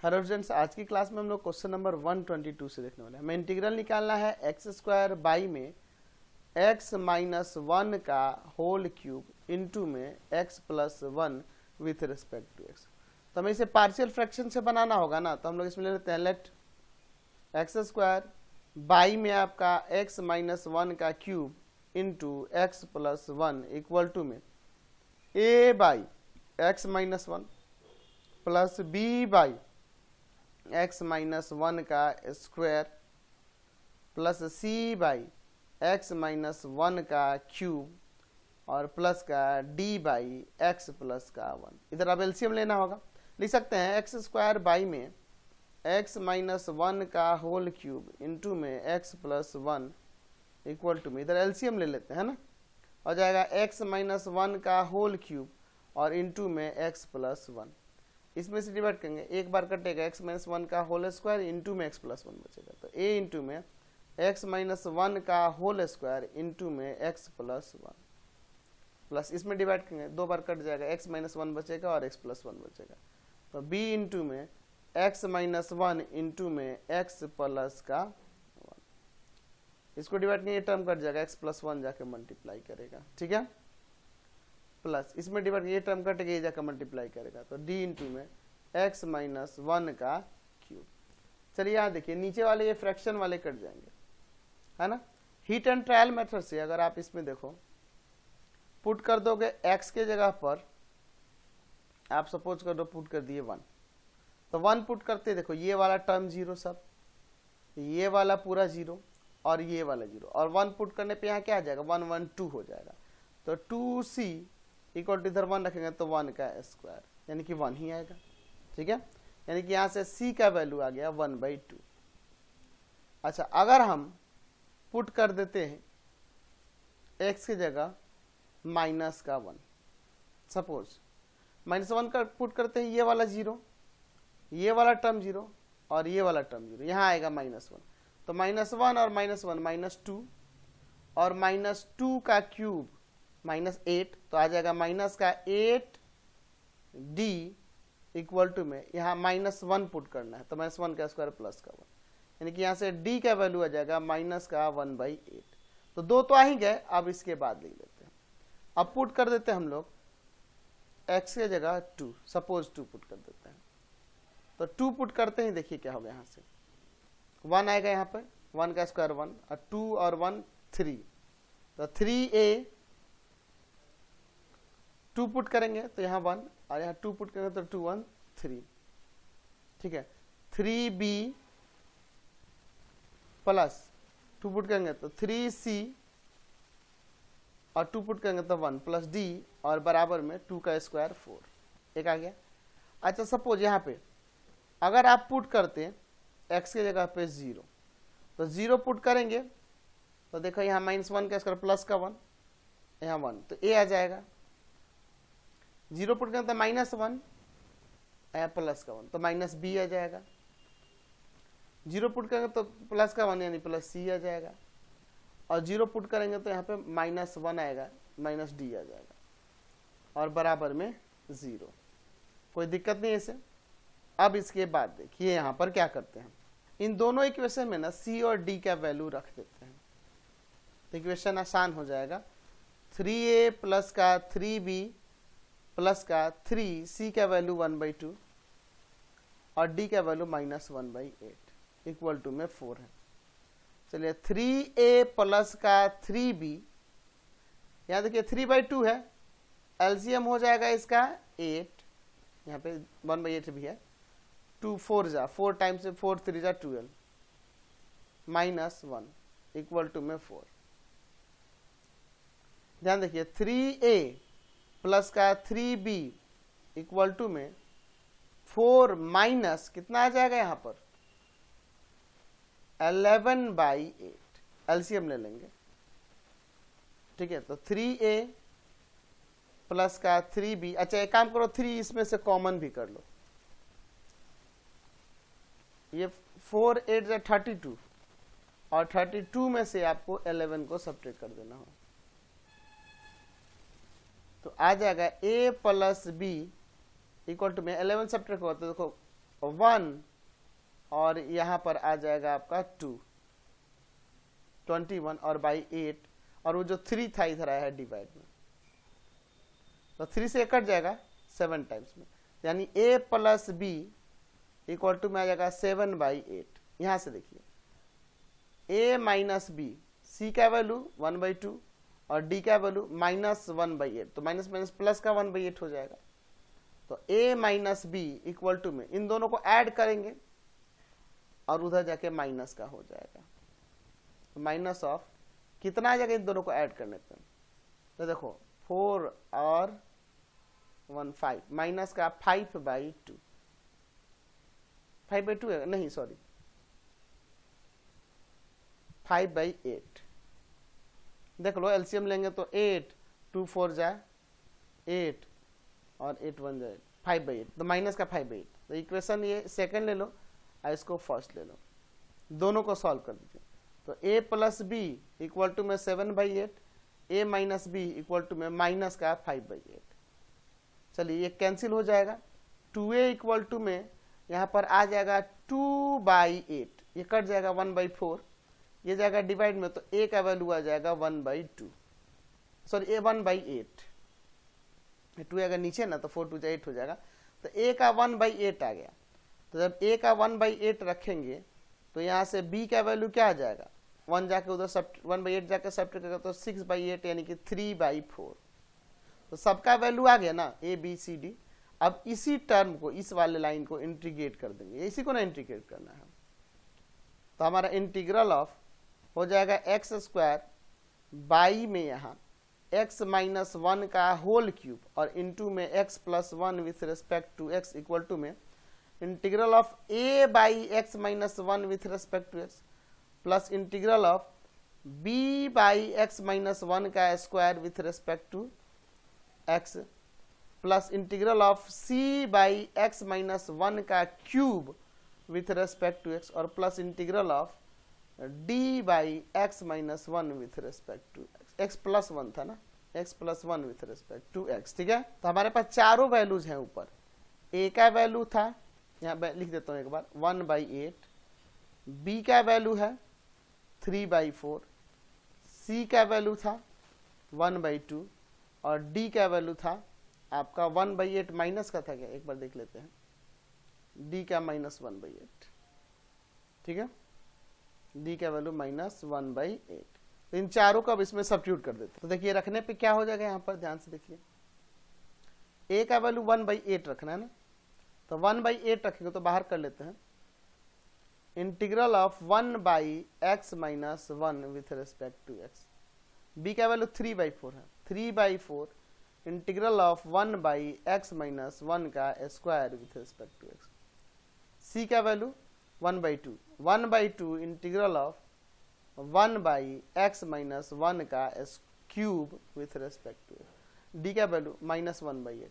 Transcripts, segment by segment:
Hello students, आज की class में हम लोग क्वेश्चन नंबर 122 से देखने वाले हैं। हमें इंटीग्रल निकालना है एक्स स्क्वायर बाई में एक्स माइनस 1 का होल क्यूब इंटू में X plus 1 with respect to X. तो हमें इसे पार्शियल फ्रैक्शन से बनाना होगा ना, तो हम लोग इसमें ले लेते हैं लेट एक्स स्क्वायर बाई में आपका एक्स माइनस 1 का cube into x plus 1 equal to में a by x minus 1 plus b by x minus 1 का square plus c by x minus 1 का क्यूब और प्लस का डी बाई एक्स प्लस का 1। इधर अब एलसीएम लेना होगा, लिख सकते हैं एक्स स्क्वायर बाई में एक्स माइनस 1 का होल क्यूब इंटू में एक्स प्लस 1 इक्वल टू में, इधर एलसीएम ले लेते हैं ना, हो जाएगा एक्स माइनस 1 का होल क्यूब और इंटू में एक्स प्लस 1। इसमें से डिवाइड करेंगे, एक बार कटेगा एक्स माइनस 1 का होल स्क्वायर इंटू में एक्स प्लस 1 बचेगा, तो ए इंटू में एक्स माइनस 1 का होल स्क्वायर इंटू में एक्स प्लस 1 प्लस इसमें डिवाइड करेंगे, दो बार कट जाएगा, एक्स माइनस 1 बचेगा और एक्स प्लस 1 बचेगा, तो बी इंटू में एक्स माइनस 1 इंटू में एक्स प्लस का 1। इसको डिवाइड करेंगे, टर्म कट जाएगा, एक्स प्लस 1 जाके मल्टीप्लाई करेगा, ठीक है, प्लस इसमें डिवाइड ये टर्म कटेगा, ये जाकर मल्टीप्लाई करेगा, तो डी इंटू में एक्स माइनस 1 का क्यूब। चलिए यहाँ देखिए, नीचे वाले ये फ्रैक्शन वाले कट जाएंगे, है ना। हीट एंड ट्रायल मेथड से अगर आप इसमें देखो पुट कर दोगे x के जगह पर, आप सपोज कर दो पुट कर दिए 1, तो 1 पुट करते देखो ये वाला टर्म 0, सब ये वाला पूरा 0 और ये वाला 0, और 1 पुट करने पे यहाँ क्या आ जाएगा 1 1 2 हो जाएगा, तो 2c इक्वल टू इधर 1 रखेंगे तो 1 का स्क्वायर यानी कि 1 ही आएगा, ठीक है, यानी कि यहाँ से c का वैल्यू आ गया 1/2। अच्छा, अगर हम पुट कर देते हैं x की जगह माइनस का 1, सपोज माइनस 1 का पुट करते हैं, ये वाला 0, ये वाला टर्म 0 और ये वाला टर्म 0, यहाँ आएगा -1, तो -1 और -1 -2 और -2 का क्यूब -8, तो आ जाएगा माइनस का 8d इक्वल टू में यहाँ -1 पुट करना है, तो -1 का स्क्वायर प्लस का 1, यानी कि यहाँ से d का वैल्यू आ जाएगा माइनस का 1/8। तो दो तो आ ही गए, अब इसके बाद लिख लेते हैं, अब पुट कर देते हैं हम लोग x के जगह 2, सपोज 2 पुट कर देते हैं, तो 2 पुट करते हैं, देखिए क्या होगा, यहाँ से 1 आएगा, यहाँ पर 1 का स्क्वायर 1 और 2 और 1 3, तो 3a 2 पुट करेंगे तो यहाँ 1 और यहाँ 2 पुट करेंगे तो 2 1 3, ठीक है, 3b प्लस 2 पुट करेंगे तो 3c और 2 पुट करेंगे तो 1 प्लस d और बराबर में 2 का स्क्वायर 4, एक आ गया। अच्छा, सपोज यहाँ पे अगर आप पुट करते हैं x के जगह पे 0, तो 0 पुट करेंगे तो देखो यहाँ -1 का स्क्वायर प्लस का 1, यहाँ 1, तो a आ जाएगा, 0 पुट करते -1 प्लस का 1, तो माइनस b आ जाएगा, 0 पुट करेंगे तो प्लस का 1 यानी प्लस c आ जाएगा, और 0 पुट करेंगे तो यहाँ पे -1 आएगा, माइनस d आ जाएगा और बराबर में 0। कोई दिक्कत नहीं है इसे। अब इसके बाद देखिए यहाँ पर क्या करते हैं, इन दोनों इक्वेशन में ना c और d का वैल्यू रख देते हैं, तो इक्वेशन आसान हो जाएगा, 3a प्लस का 3b प्लस का 3c का वैल्यू 1/2 और d का वैल्यू -1/8 इक्वल टू में 4 है। चलिए 3a प्लस का 3b, यहाँ देखिए 3/2 है, एलसीएम हो जाएगा इसका 8, यहाँ पे 1/8 भी है, 2 4 जा 4 टाइम्स 4 3 जा 12 -1 इक्वल टू में 4। ध्यान देखिए 3a प्लस का 3b इक्वल टू में 4 माइनस कितना आ जाएगा यहाँ पर 11/8, एलसीएम ले लेंगे, ठीक है, तो 3a प्लस का 3b, अच्छा एक काम करो 3 इसमें से कॉमन भी कर लो, ये 4 8 जा 32 और 32 में से आपको 11 को सब्ट्रैक्ट कर देना हो, तो आ जाएगा a plus b equal to में 11 सब्ट्रैक्ट होगा तो देखो 1 और यहाँ पर आ जाएगा आपका 2, 21 और बाई 8, और वो जो 3 था इधर आया है डिवाइड में, तो 3 से कट जाएगा 7 टाइम्स में, यानी a plus B equal to में आ जाएगा 7/8। यहां से देखिए a माइनस बी, c का वैल्यू 1/2 और d का वैल्यू -1/8, तो माइनस माइनस प्लस का 1/8 हो जाएगा। तो a minus B equal to में इन दोनों को ऐड करेंगे और उधर जाके माइनस का हो जाएगा, तो माइनस ऑफ कितना आ जाएगा इन दोनों को ऐड करने पे, तो देखो 4 और 1 5, माइनस का 5/2, 5/2 है नहीं सॉरी 5/8। देख लो एलसीएम लेंगे तो 8 2 4 जा 8 और 8 1 जाए 5/8, तो माइनस का 5/8। तो इक्वेशन ये सेकंड ले लो और इसको फर्स्ट ले लो, दोनों को सॉल्व कर दीजिए। तो a plus B equal to में 7/8, a minus B equal to में माइनस का 5/8। चलिए ये कैंसिल हो जाएगा, 2a इक्वल टू में यहाँ पर आ जाएगा 2/8, ये कट जाएगा 1/4, ये जाएगा डिवाइड में, तो a का वैल्यू आ जाएगा 1/2, सॉरी a 1/8, 2 अगर नीचे ना तो 4 2 8 हो जाएगा, तो a का 1/8 आ गया। तो जब a का 1/8 रखेंगे तो यहाँ से b का वैल्यू क्या आ जाएगा, 1 जाके उधर 1/8 जाके सब्ट्रैक्ट करेगा तो 6/8 यानी कि 3/4। तो सबका वैल्यू आ गया ना a b c d। अब इसी टर्म को, इस वाले लाइन को इंटीग्रेट कर देंगे, इसी को ना इंटीग्रेट करना है। तो हमारा इंटीग्रल ऑफ हो जाएगा x² बाई में यहाँ x माइनस 1 का होल क्यूब और इंटू में x plus 1 with respect to x equal to में integral of a by x minus 1 with respect to x plus integral of b by x minus 1 का square with respect to x plus integral of c by x minus 1 का cube with respect to x और plus integral of d by x minus 1 with respect to x plus 1 था ना, x plus 1 with respect to x। ठीक है, तो हमारे पास चारों values हैं। ऊपर a का वैल्यू था, यहाँ लिख देता हूँ एक बार 1/8, b का वैल्यू है 3/4, c का वैल्यू था 1/2 और d का वैल्यू था आपका 1/8 माइनस का था क्या, एक बार देख लेते हैं, d का -1/8। ठीक है, d का वैल्यू -1/8। तो इन चारों को अब इसमें सब्स्टिट्यूट कर देते हैं। तो देखिए रखने पे क्या हो जाएगा, यहाँ पर ध्यान से देखिए a का वैल्यू 1/8 रखना है ना, तो 1/8 रखेंगे तो बाहर कर लेते हैं। Integral of 1/x minus 1 with respect to x, b का वैल्यू 3/4 है, 3/4 इंटीग्रल ऑफ 1/x माइनस 1 का square with respect to x, c का value 1/2, 1/2 integral of 1/x minus 1 का cube with respect to x, d का value -1/8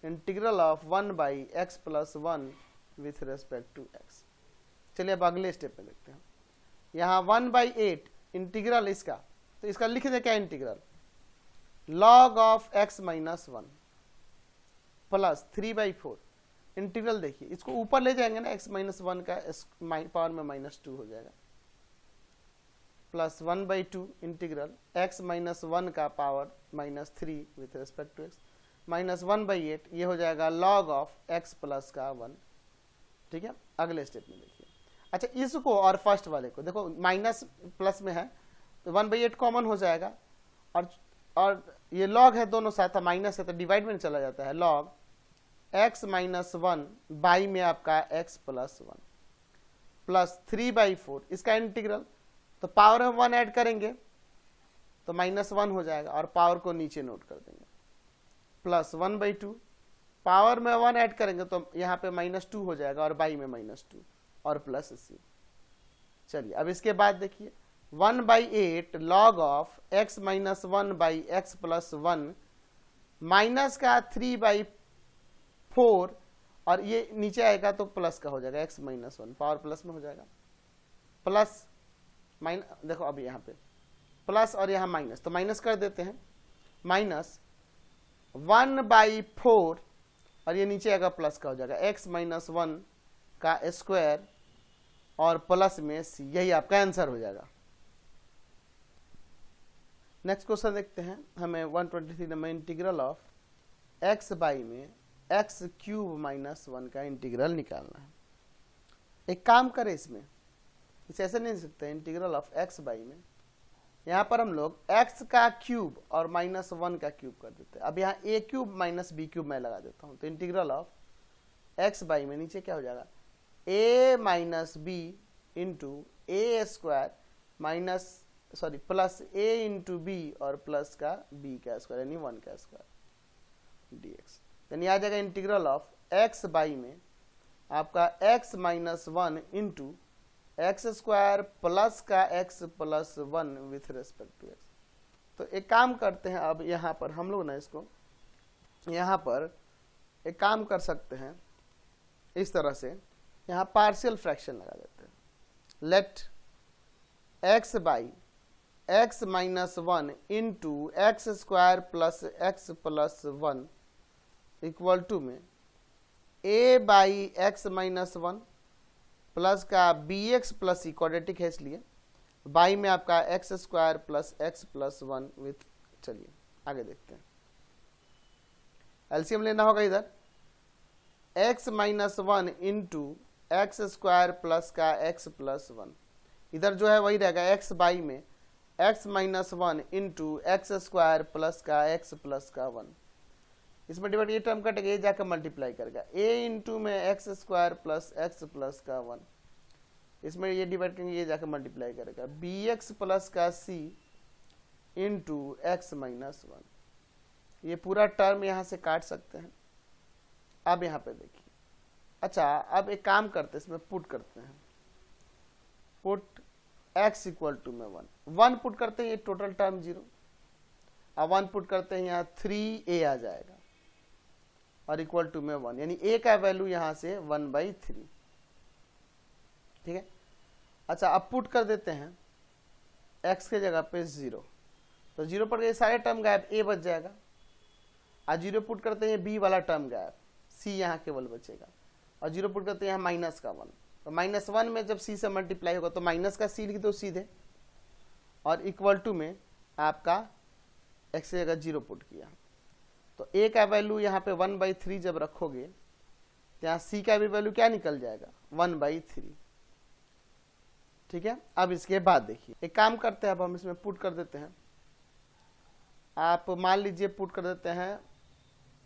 integral of 1/x plus 1 with respect to x। चलिए अब अगले step पे देखते हैं। यहाँ 1/8 इंटीग्रल इसका, तो इसका लिख दे क्या integral, log of x minus 1 plus 3/4 integral. देखिए इसको ऊपर ले जाएंगे ना, x माइनस 1 का पावर में -2 हो जाएगा, प्लस 1/2 इंटीग्रल x माइनस 1 का power -3 with respect to x minus 1/8, ये हो जाएगा log ऑफ x प्लस का 1। ठीक है, अगले स्टेप में देखिए। अच्छा इसको और फर्स्ट वाले को देखो, माइनस प्लस में है तो 1/8 कॉमन हो जाएगा, और ये log है दोनों साथ, माइनस है तो डिवाइड में चला जाता है, log x माइनस 1 बाई में आपका x प्लस 1 प्लस 3/4 इसका इंटीग्रल, तो पावर में 1 ऐड करेंगे तो -1 हो जाएगा और पावर को नीचे नोट कर देंगे, प्लस 1/2 पावर में 1 ऐड करेंगे तो यहाँ पे -2 हो जाएगा और बाई में -2 और प्लस c। चलिए अब इसके बाद देखिए 1/8 log of x minus 1 by x plus 1 minus का 3/4 और ये नीचे आएगा तो प्लस का हो जाएगा, x माइनस 1 पावर प्लस में हो जाएगा, प्लस माइनस, देखो अभी यहाँ पे प्लस और यहाँ माइनस, तो माइनस कर देते हैं, माइनस 1/4 और ये नीचे आएगा प्लस का हो जाएगा, x माइनस 1 का स्क्वायर और प्लस में c, यही आपका आंसर हो जाएगा। नेक्स्ट क्वेश्चन देखते हैं, हमें 123 number integral of x by में x क्यूब माइनस 1 का इंटीग्रल निकालना है। एक काम करें, इसमें इसे ऐसे नहीं लिख सकते, इंटीग्रल ऑफ x बाई में यहाँ पर हम लोग x का क्यूब और माइनस 1 का क्यूब कर देते हैं। अब यहाँ a cube minus b cube मैं लगा देता हूँ, तो इंटीग्रल ऑफ x बाई में नीचे क्या हो जाएगा, a minus B into A square minus plus a into B और प्लस का b का स्क्वायर यानी 1 का स्क्वायर dx। यानी आ जाएगा इंटीग्रल ऑफ x बाई में आपका x minus 1 into X square plus का x plus 1 with respect to x। तो एक काम करते हैं, अब यहाँ पर हम लोग ना इसको यहाँ पर एक काम कर सकते हैं, इस तरह से यहाँ पार्शियल फ्रैक्शन लगा देते हैं। Let x by x minus 1 into X square plus x plus 1 equal to में a by x minus 1 plus का bx प्लस ई क्वाड्रेटिक है इसलिए बाई में आपका X square plus x plus 1 with, चलिए आगे देखते हैं। एलसीएम लेना होगा इधर x minus 1 into X square plus का x प्लस 1, इधर जो है वही रहेगा x बाई में x minus 1 into X square plus का x प्लस का 1। इसमें डिवाइड ये टर्म कटेगा, ये जाकर मल्टीप्लाई करेगा a इंटू में x square plus x plus का 1, इसमें ये डिवाइड करेंगे, ये जाकर मल्टीप्लाई करेगा bx प्लस का c इंटू एक्स माइनस 1। ये पूरा टर्म यहाँ से काट सकते हैं। अब यहाँ पे देखिए, अच्छा अब एक काम करते हैं, इसमें पुट करते हैं, पुट x इक्वल टू में 1 पुट करते हैं, ये टोटल टर्म 0। अब 1 पुट करते हैं, यहाँ 3a आ जाएगा और इक्वल टू में 1, यानी a का वैल्यू यहाँ से 1/3, ठीक है। अच्छा अब पुट कर देते हैं x के जगह पे 0, तो 0 पर ये सारे टर्म गायब, a बच जाएगा। और 0 पुट करते हैं b वाला टर्म गायब, c यहाँ केवल बचेगा। और 0 पुट करते हैं यहाँ माइनस का 1, तो माइनस 1 में जब c से मल्टीप्लाई होगा तो माइनस का c लिख दो सीधे, और इक्वल टू में आपका x की जगह 0 पुट किया, तो a का वैल्यू यहाँ पे 1/3 जब रखोगे तो यहाँ c का भी वैल्यू क्या निकल जाएगा, 1/3, ठीक है। अब इसके बाद देखिए एक काम करते हैं, अब हम इसमें पुट कर देते हैं। आप मान लीजिए पुट कर देते हैं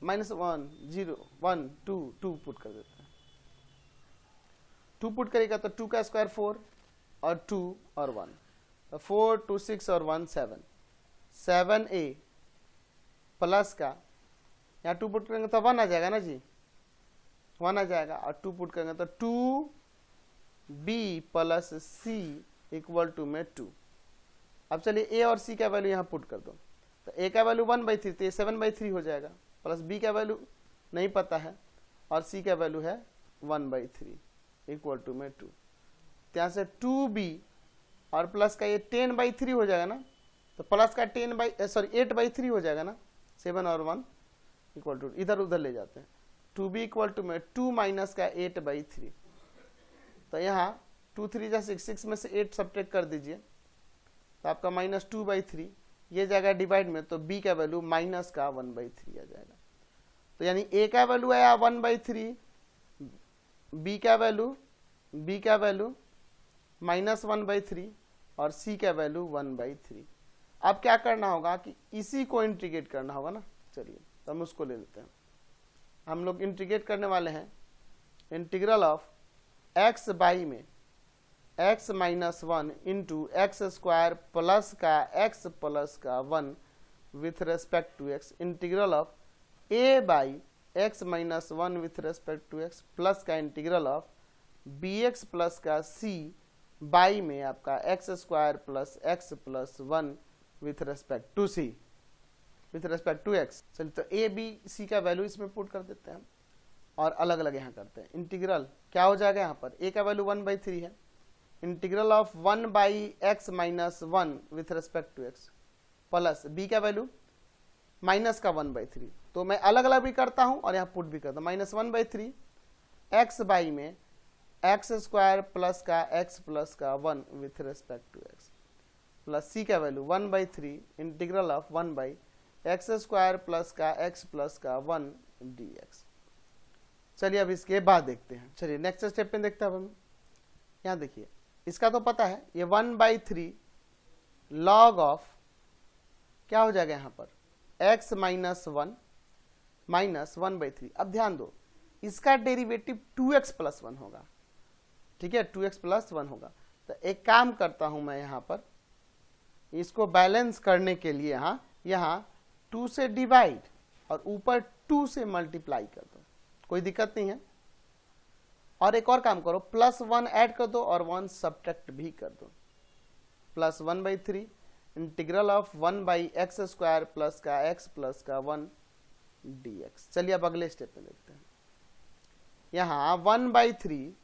-1 0 1 2 2 पुट कर देते हैं। 2 पुट करेगा तो 2 का स्क्वायर 4 और 2 और 1, तो 4 2 6 और 1 7, 7a प्लस का यहाँ 2 पुट करेंगे तो 1 आ जाएगा ना जी, 1 आ जाएगा। और 2 पुट करेंगे तो 2b plus c equal to में 2। अब चलिए a और c का वैल्यू यहाँ पुट कर दो, तो a का वैल्यू 1/3 तो ये 7/3 हो जाएगा, प्लस b का वैल्यू नहीं पता है और c का वैल्यू है 1/3 इक्वल टू में 2। यहाँ से 2b और प्लस का ये 10/3 हो जाएगा ना, तो प्लस का 8/3 हो जाएगा ना, 7 और 1 इक्वल टू, इधर उधर ले जाते हैं, 2b इक्वल टू में 2 माइनस का 8/3, तो यहाँ 2 3 जा 6 में से 8 सब्ट्रैक्ट कर दीजिए, तो आपका -2/3 ये जाएगा डिवाइड में, तो b का वैल्यू माइनस का 1/3 आ जाएगा। तो यानी a का वैल्यू आया 1/3, b का वैल्यू -1/3 और c का वैल्यू 1/3। अब क्या करना होगा कि इसी को इंटीग्रेट करना होगा ना, चलिए तो हम उसको ले लेते हैं। हम लोग इंटीग्रेट करने वाले हैं इंटीग्रल ऑफ x बाई में x minus 1 into X square plus का x प्लस का 1 with respect to x, integral of a by x minus 1 with respect to x plus का इंटीग्रल ऑफ bx प्लस का c by में आपका X square plus x plus 1 with respect to c with respect to x। चलिए तो a b c का वैल्यू इसमें put कर देते हैं और अलग अलग यहाँ करते हैं। इंटीग्रल क्या हो जाएगा, यहाँ पर a का वैल्यू 1/3 है, integral of 1/x minus 1 with respect to x plus b का वैल्यू माइनस का 1/3, तो मैं अलग अलग भी करता हूँ और यहाँ पुट भी करता हूँ, -1/3 x बाई में एक्स स्क्वायर प्लस का एक्स प्लस का 1 with respect to x, plus c का वैल्यू 1/3 इंटीग्रल ऑफ 1/एक्स स्क्वायर प्लस का एक्स प्लस का 1 dx। चलिए अब इसके बाद देखते हैं, चलिए नेक्स्ट स्टेप में देखते हैं अब हम। यहाँ देखिए इसका तो पता है, ये 1/3 लॉग ऑफ क्या हो जाएगा यहाँ पर x माइनस 1 माइनस 1/3। अब ध्यान दो इसका डेरिवेटिव 2x प्लस 1 होगा, ठीक है, 2x प्लस 1 होगा। तो एक काम करता हूं मैं यहाँ पर, इसको बैलेंस करने के लिए यहाँ 2 से डिवाइड और ऊपर 2 से मल्टीप्लाई कर दो, कोई दिक्कत नहीं है। और एक और काम करो, +1 ऐड कर दो और 1 सब्ट्रैक्ट भी कर दो, प्लस 1/3 इंटीग्रल ऑफ 1/एक्स स्क्वायर प्लस का एक्स प्लस का 1 dx। चलिए अब अगले स्टेप में देखते हैं। यहाँ 1/3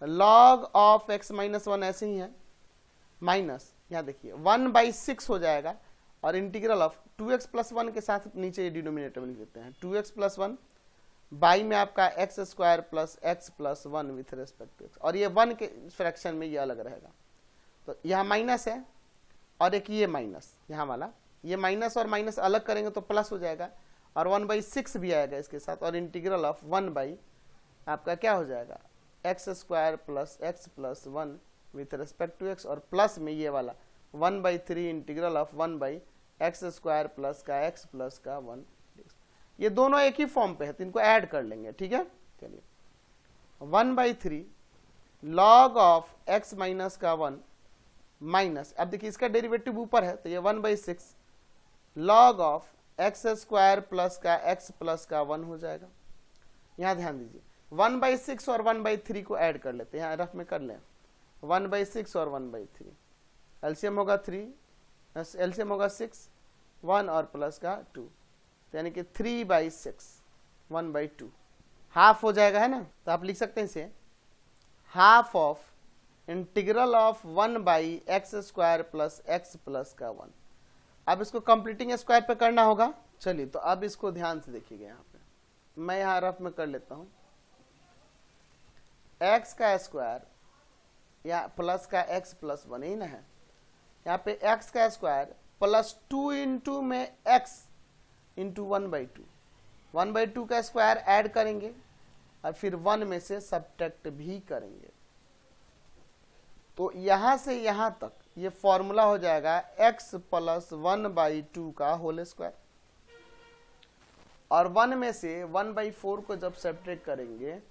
लॉग ऑफ x माइनस 1 ऐसे ही है, माइनस यहाँ देखिए 1/6 हो जाएगा और इंटीग्रल ऑफ 2x प्लस 1 के साथ नीचे डिनोमिनेटर में लिख देते हैं, 2x प्लस 1 बाई में आपका X square plus x plus 1 with respect to X, और ये 1 के फ्रैक्शन में ये अलग रहेगा। तो यहाँ माइनस है और एक ये माइनस, यहाँ वाला ये माइनस और माइनस अलग करेंगे तो प्लस हो जाएगा और 1/6 भी आएगा इसके साथ, और इंटीग्रल ऑफ 1 आपका क्या हो जाएगा X square plus x plus 1 with respect to X, और प्लस में ये वाला 1/3 इंटीग्रल ऑफ 1/एक्स स्क्वायर प्लस का एक्स प्लस का 1। ये दोनों एक ही फॉर्म पे है तो इनको ऐड कर लेंगे, ठीक है। चलिए 1/3 लॉग ऑफ x माइनस का 1 माइनस, अब देखिए इसका डेरिवेटिव ऊपर है तो ये 1/6 log of x square plus का एक्स प्लस का 1 हो जाएगा। यहाँ ध्यान दीजिए 1/6 और 1/3 को ऐड कर लेते हैं, यहाँ रफ में कर लें 1/6 और 1/3, एलसीएम होगा 3, एलसीएम होगा 6, 1 और प्लस का 2, यानी कि 3/6 1/2 हाफ हो जाएगा, है ना। तो आप लिख सकते हैं इसे हाफ ऑफ इंटीग्रल ऑफ 1/एक्स स्क्वायर प्लस एक्स प्लस का 1। अब इसको कंप्लीटिंग स्क्वायर पे करना होगा। चलिए तो अब इसको ध्यान से देखिएगा, यहाँ पे मैं यहाँ रफ में कर लेता हूँ, एक्स का स्क्वायर या प्लस का एक्स प्लस 1 ही ना है, यहाँ पे एक्स का स्क्वायर प्लस 2 इंटू में एक्स इंटू 1/2, 1/2 का स्क्वायर ऐड करेंगे और फिर 1 में से सब्ट्रैक्ट भी करेंगे। तो यहां से यहां तक ये फॉर्मूला हो जाएगा x प्लस 1/2 का होल स्क्वायर, और 1 में से 1/4 को जब सब्ट्रैक्ट करेंगे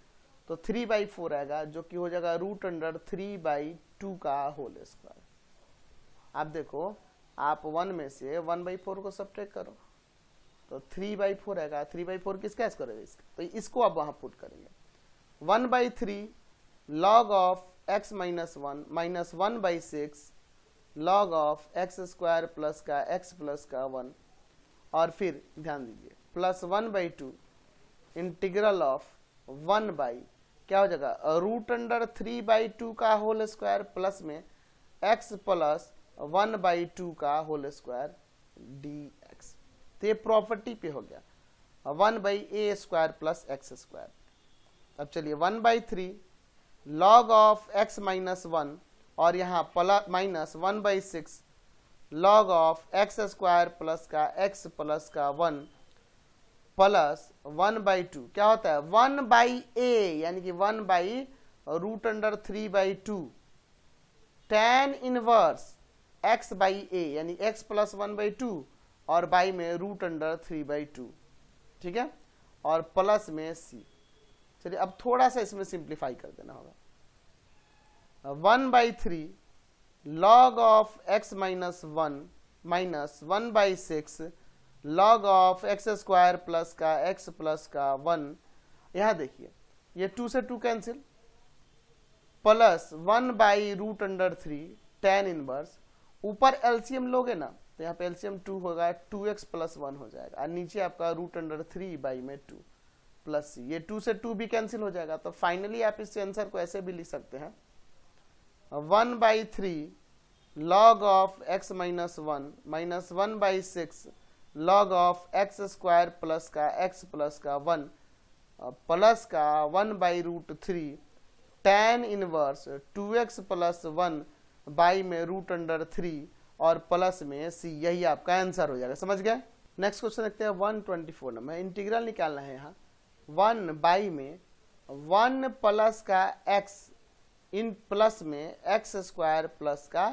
तो 3/4 आएगा, जो कि हो जाएगा √3/2 का होल स्क्वायर। आप देखो आप 1 में से 1/4 को सब्ट्रैक्ट करो तो 3/4 आएगा, 3/4 किसका स्क्वायर है इसका, तो इसको अब वहां पुट करेंगे 1/3 log of x minus 1 minus 1/6 log of x square plus का x प्लस का 1, और फिर ध्यान दीजिए प्लस 1/2 इंटीग्रल ऑफ 1 क्या हो जाएगा √3/2 का होल स्क्वायर प्लस में x प्लस 1/2 का होल स्क्वायर dx। तो ये प्रॉपर्टी पे हो गया 1/a square plus x square. अब चलिए 1/3 लॉग ऑफ x माइनस 1 और यहाँ plus minus 1/6 log of x square plus का x प्लस का 1 प्लस 1/2 क्या होता है 1/a, यानी कि 1/√3/2 tan इनवर्स x/a, यानी x प्लस 1/2 और बाई में √3/2, ठीक है, और प्लस में c। चलिए अब थोड़ा सा इसमें सिंप्लीफाई कर देना होगा, 1/3 log of x minus 1 minus 1/6 log of x square plus का x प्लस का 1। यहां देखिए ये 2 से 2 कैंसिल, प्लस 1/√3 tan इनवर्स, ऊपर एलसीएम लोगे ना तो यहाँ पे एलसीएम 2 होगा, 2x प्लस 1 हो जाएगा, और नीचे आपका √3/2 प्लस c, ये 2 से 2 भी कैंसिल हो जाएगा। तो फाइनली आप इस आंसर को ऐसे भी लिख सकते हैं 1/3 log of x minus 1 minus 1/6 log of x square plus का x प्लस का 1 प्लस का 1/√3 tan inverse 2x plus 1 by में रूट अंडर 3 और प्लस में c, यही आपका आंसर हो जाएगा। समझ गए? नेक्स्ट क्वेश्चन देखते हैं 124 नंबर। इंटीग्रल निकालना है यहाँ 1 बाई में 1 प्लस का x इन प्लस में x स्क्वायर प्लस का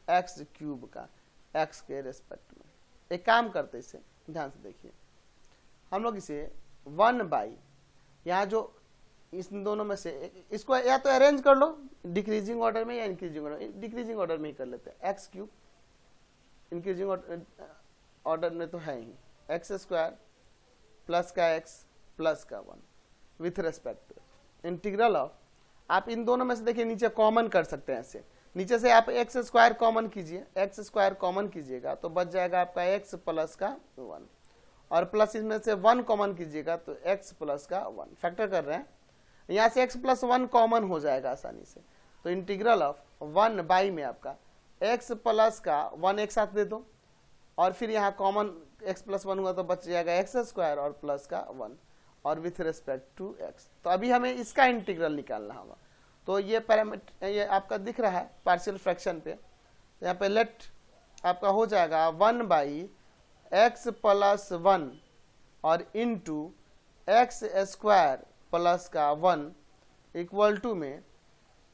x क्यूब का x के रेस्पेक्ट में। एक काम करते इसे ध्यान से देखिए, हम लोग इसे 1 बाई, यहाँ जो इस दोनों में से इसको या तो अरेंज कर लो डिक्रीजिंग ऑर्डर में या इंक्रीजिंग ऑर्डर, डिक्रीजिंग ऑर्डर में ही कर लेते हैं। x क्यूब इंक्रीजिंग ऑर्डर में तो है ही, एक्स स्क्वायर प्लस का x प्लस का 1 with respect to integral of, आप इन दोनों में से देखिए नीचे कॉमन कर सकते हैं ऐसे, नीचे से आप एक्स स्क्वायर कॉमन कीजिए, एक्स स्क्वायर कॉमन कीजिएगा तो बच जाएगा आपका x प्लस का 1 और प्लस इसमें से 1 कॉमन कीजिएगा तो x प्लस का 1, फैक्टर कर रहे हैं, यहाँ से x प्लस 1 कॉमन हो जाएगा आसानी से। तो इंटीग्रल ऑफ 1 बाई में आपका x प्लस का 1 एक साथ दे दो और फिर यहाँ कॉमन x प्लस 1 हुआ तो बच जाएगा x स्क्वायर और प्लस का 1 और विथ रेस्पेक्ट टू x। तो अभी हमें इसका इंटीग्रल निकालना होगा। तो ये पैरामीटर ये आपका दिख रहा है पार्शियल फ्रैक्शन पे, यहाँ पे लेट आपका हो जाएगा 1 बाई x प्लस 1 और इंटू एक्स स्क्वायर प्लस का 1 इक्वल टू में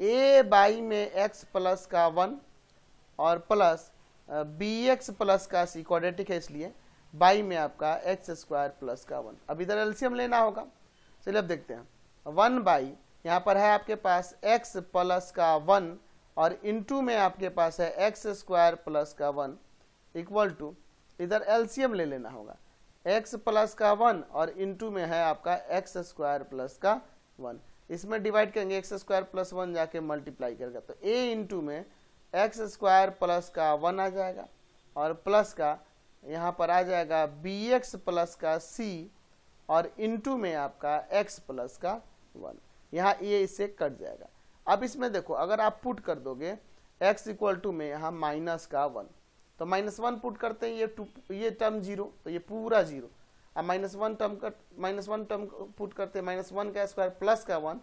a बाई में x प्लस का 1 और प्लस bx प्लस का c, क्वाड्रेटिक है इसलिए बाई में आपका एक्स स्क्वायर प्लस का 1। अब इधर एलसीएम लेना होगा, चलिए अब देखते हैं 1 बाई यहाँ पर है आपके पास x प्लस का 1 और इंटू में आपके पास है एक्स स्क्वायर प्लस का 1 इक्वल टू, इधर एलसीएम ले लेना होगा, x प्लस का 1 और इंटू में है आपका एक्स स्क्वायर प्लस का 1, इसमें डिवाइड करेंगे एक्स स्क्वायर प्लस 1 जाके मल्टीप्लाई करेगा तो a इंटू में एक्स स्क्वायर प्लस का 1 आ जाएगा और प्लस का यहाँ पर आ जाएगा bx प्लस का c और इंटू में आपका x प्लस का 1, यहाँ ये इससे कट जाएगा। अब इसमें देखो अगर आप पुट कर दोगे x इक्वल टू में यहाँ माइनस का 1 तो -1 पुट करते हैं, ये टर्म 0 तो ये पूरा 0, अब -1 टर्म पुट करते हैं -1 का स्क्वायर प्लस का 1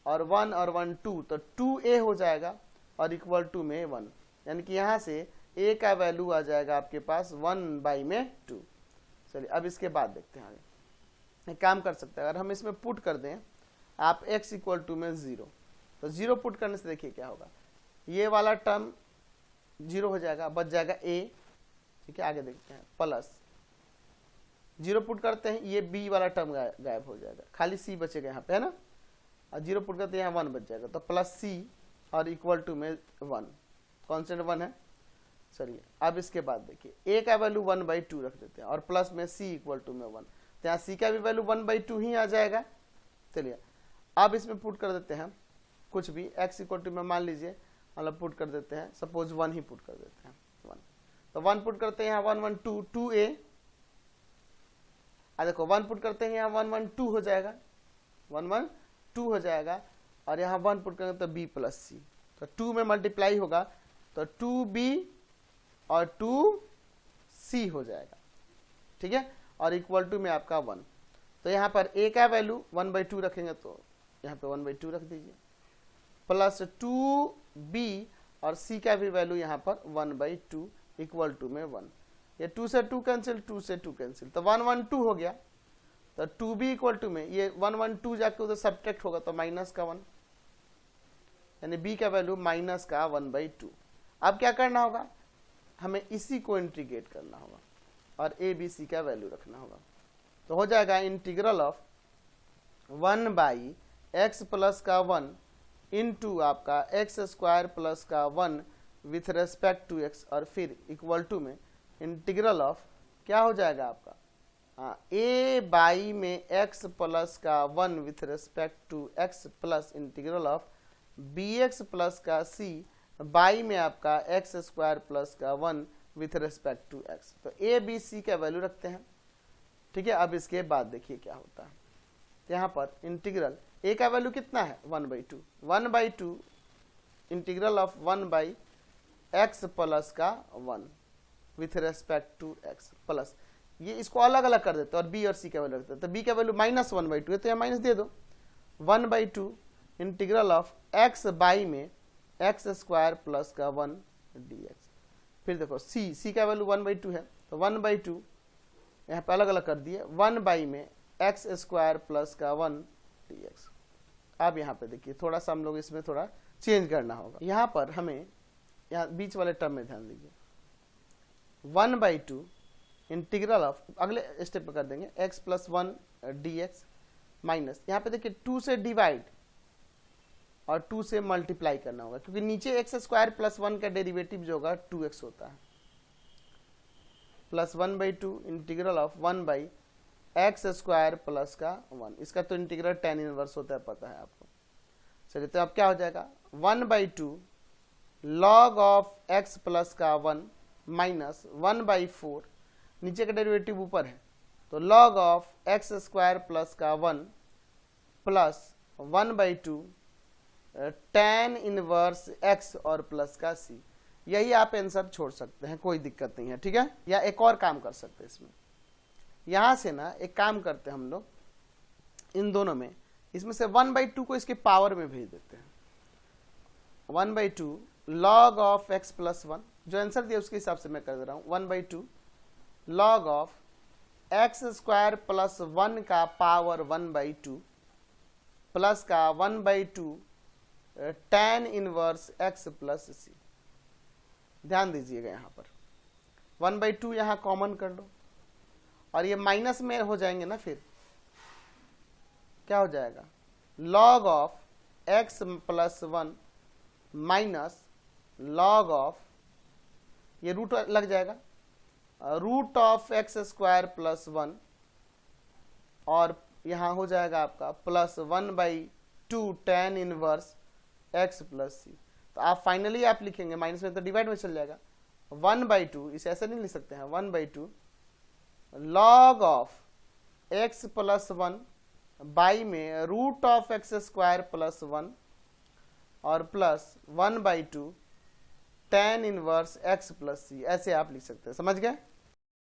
और 1 और 1 2 तो 2a हो जाएगा और इक्वल टू में 1, यानी कि यहाँ से a का वैल्यू आ जाएगा आपके पास 1 बाई में 2। चलिए अब इसके बाद देखते हैं आगे, एक काम कर सकते हैं अगर हम इसमें पुट कर दें आप x इक्वल टू में 0 तो 0 पुट करने से देखिए क्या होगा, ये वाला टर्म 0 हो जाएगा, बच जाएगा a, ठीक है आगे देखते हैं, प्लस 0 पुट करते हैं ये b वाला टर्म गायब हो जाएगा, खाली c बचेगा यहाँ पे है ना, और 0 पुट करते हैं यहाँ 1 बच जाएगा तो प्लस c और इक्वल टू में 1, कॉन्स्टेंट 1 है। चलिए अब इसके बाद देखिए a का वैल्यू 1/2 रख देते हैं और प्लस में c इक्वल टू में 1, तो यहाँ c का भी वैल्यू 1/2 ही आ जाएगा। चलिए अब इसमें पुट कर देते हैं कुछ भी, x इक्वल टू में मान लीजिए मतलब पुट कर देते हैं, सपोज 1 ही पुट कर देते हैं 1, तो 1 पुट करते हैं यहाँ 1 1 2 2a, देखो 1 पुट करते हैं यहाँ 1 1 2 हो जाएगा, 1 1 2 हो जाएगा और यहाँ 1 पुट करेंगे तो b प्लस c, तो 2 में मल्टीप्लाई होगा तो 2b और 2c हो जाएगा, ठीक है, और इक्वल टू में आपका 1, तो यहाँ पर a का वैल्यू 1/2 रखेंगे तो यहाँ पे 1/2 रख दीजिए प्लस 2b और c का भी वैल्यू यहाँ पर 1/2 इक्वल टू में 1, ये 2 से 2 कैंसिल, 2 से 2 कैंसिल तो 1 1 2 हो गया, तो 2b इक्वल टू में ये 1 1 2 जाके उधर सब्ट्रैक्ट होगा तो माइनस का 1, यानी b का वैल्यू माइनस का 1/2। अब क्या करना होगा, हमें इसी को इंटीग्रेट करना होगा और a b c का वैल्यू रखना होगा, तो हो जाएगा integral of 1 by X plus का 1 इंटू आपका एक्स स्क्वायर प्लस का 1 विथ रेस्पेक्ट टू x और फिर इक्वल टू में इंटीग्रल ऑफ क्या हो जाएगा आपका a बाई में x प्लस का 1 with respect to x plus integral of bx plus का c बाई में आपका एक्स स्क्वायर प्लस का 1 विथ रेस्पेक्ट टू x। तो a b c का वैल्यू रखते हैं, ठीक है। अब इसके बाद देखिए क्या होता है, यहाँ पर इंटीग्रल a का वैल्यू कितना है 1/2, 1/2 integral of 1 by X plus का 1 with respect to x plus, ये इसको अलग अलग कर देते हैं और b और c का वैल्यू रखते हैं, तो b का वैल्यू -1/2 है तो यहाँ माइनस दे दो, 1/2 इंटीग्रल ऑफ एक्स बाई में एक्स स्क्वायर प्लस का 1 dx। फिर देखो c का वैल्यू 1/2 है, तो 1/2 यहाँ पे अलग अलग कर दिए, 1 बाई में एक्स स्क्वायर प्लस का 1 dx। अब यहाँ पे देखिए थोड़ा सा हम लोग इसमें थोड़ा चेंज करना होगा। यहाँ पर हमें यहाँ बीच वाले टर्म में ध्यान दीजिए, 1/2 इंटीग्रल ऑफ, अगले स्टेप पे कर देंगे x प्लस 1 dx माइनस, यहाँ पे देखिए 2 से डिवाइड और 2 से मल्टीप्लाई करना होगा, क्योंकि नीचे एक्स स्क्वायर प्लस 1 का डेरिवेटिव जो होगा 2x होता है, plus 1/2 integral of 1 by x square plus का 1, इसका तो इंटीग्रल tan इनवर्स होता है, पता है आपको। चलिए तो अब क्या हो जाएगा, 1/2 लॉग ऑफ x प्लस का 1 माइनस 1/4, नीचे का डेरिवेटिव ऊपर है, तो log of x square plus का 1 प्लस 1/2 tan इनवर्स x और प्लस का c। यही आप आंसर छोड़ सकते हैं, कोई दिक्कत नहीं है, ठीक है। या एक और काम कर सकते हैं इसमें, यहां से ना एक काम करते हैं हम लोग, इन दोनों में इसमें से 1/2 को इसके पावर में भेज देते हैं, 1/2 लॉग ऑफ x प्लस 1, जो आंसर दिया उसके हिसाब से मैं कर दे रहा हूं, 1/2 log of x square plus 1 का पावर 1/2 प्लस का 1/2 tan inverse x plus c। ध्यान दीजिएगा यहाँ पर 1/2 यहाँ कॉमन कर लो, और ये माइनस में हो जाएंगे ना, फिर क्या हो जाएगा, log of x plus 1 minus log of, ये रूट लग जाएगा, root of x square plus 1, और यहाँ हो जाएगा आपका plus 1/2 tan inverse x plus c। तो आप फाइनली आप लिखेंगे, माइनस में तो डिवाइड में चल जाएगा, 1/2, इसे ऐसे नहीं लिख सकते हैं, 1/2 log of x plus 1 by में root of x square plus 1 और plus 1/2 tan inverse x plus c, ऐसे आप लिख सकते हैं, समझ गए।